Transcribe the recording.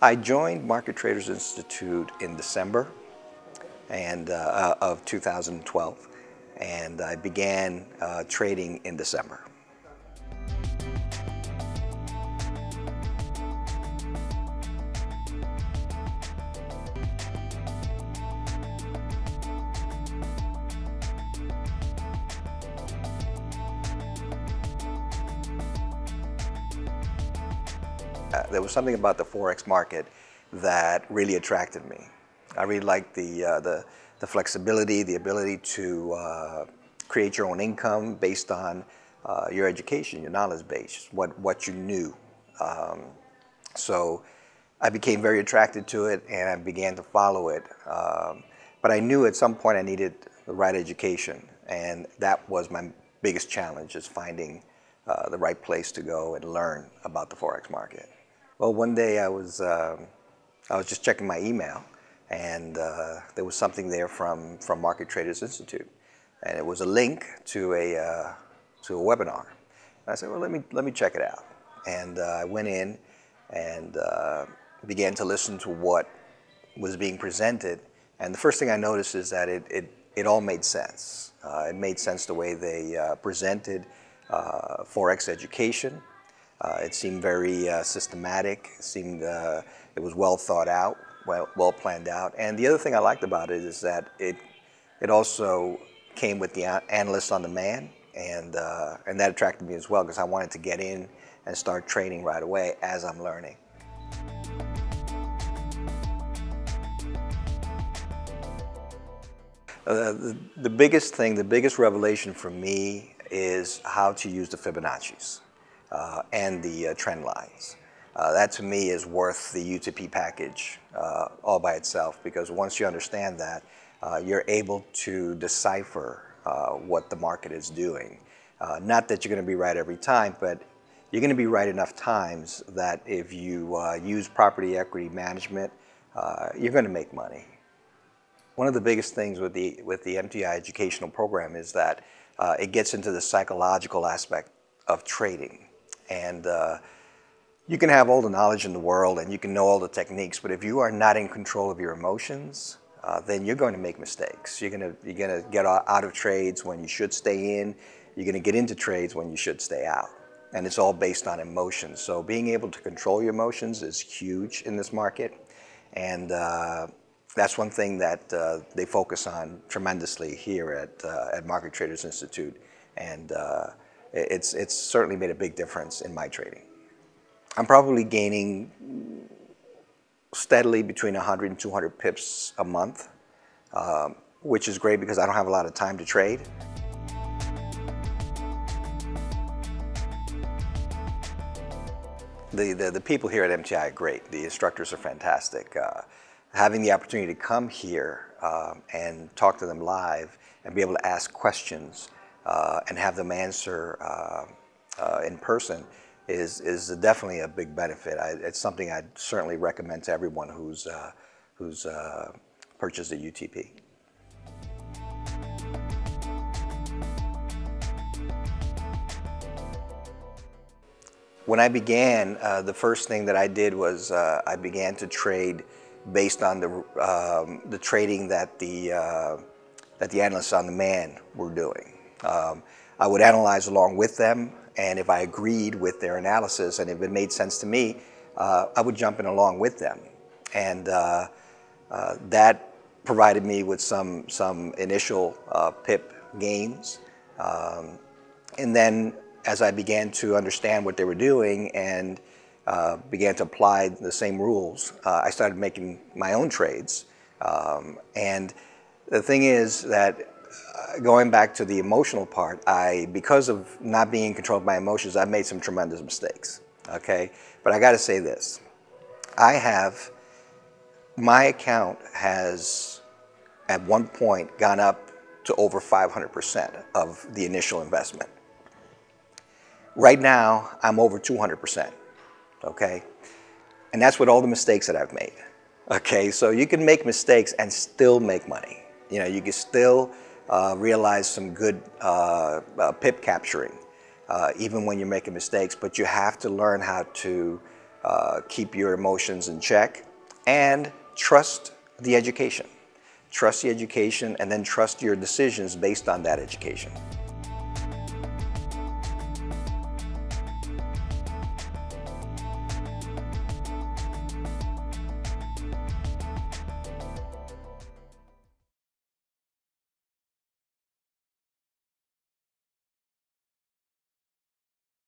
I joined Market Traders Institute in December of 2012, and I began trading in December. There was something about the Forex market that really attracted me. I really liked the flexibility, the ability to create your own income based on your education, your knowledge base, what you knew. So I became very attracted to it, and I began to follow it. But I knew at some point I needed the right education, and that was my biggest challenge, is finding the right place to go and learn about the Forex market. Well, one day I was just checking my email, and there was something there from Market Traders Institute, and it was a link to a webinar. And I said, well, let me check it out. And I went in and began to listen to what was being presented. And the first thing I noticed is that it all made sense. It made sense the way they presented Forex education. It seemed very systematic. It seemed it was well thought out, well planned out. And the other thing I liked about it is that it also came with the Analyst on demand, and that attracted me as well, because I wanted to get in and start trading right away as I'm learning. The biggest thing, the biggest revelation for me is how to use the Fibonacci's and the trend lines. That to me is worth the UTP package all by itself, because once you understand that, you're able to decipher what the market is doing. Not that you're going to be right every time, but you're going to be right enough times that if you use property equity management, you're going to make money. One of the biggest things with the MTI educational program is that it gets into the psychological aspect of trading. And you can have all the knowledge in the world and you can know all the techniques, but if you are not in control of your emotions, then you're going to make mistakes. You're going to get out of trades when you should stay in. You're going to get into trades when you should stay out. And it's all based on emotions. So being able to control your emotions is huge in this market. And that's one thing that they focus on tremendously here at Market Traders Institute. And it's certainly made a big difference in my trading. I'm probably gaining steadily between 100 and 200 pips a month, which is great because I don't have a lot of time to trade. The people here at MTI are great. The instructors are fantastic. Having the opportunity to come here and talk to them live and be able to ask questions and have them answer in person is definitely a big benefit. It's something I'd certainly recommend to everyone who's purchased a UTP. When I began, the first thing that I did was I began to trade based on the trading that the Analysts on demand were doing. I would analyze along with them, and if I agreed with their analysis and if it made sense to me, I would jump in along with them. And that provided me with some initial pip gains. And then as I began to understand what they were doing and began to apply the same rules, I started making my own trades. And the thing is that going back to the emotional part, because of not being in control of my emotions, I made some tremendous mistakes, okay? But I gotta say this, my account has at one point gone up to over 500% of the initial investment. Right now, I'm over 200%, okay? And that's with all the mistakes that I've made, okay? So you can make mistakes and still make money. You know, you can still realize some good pip capturing, even when you're making mistakes, but you have to learn how to keep your emotions in check, and trust the education. Trust the education, and then trust your decisions based on that education.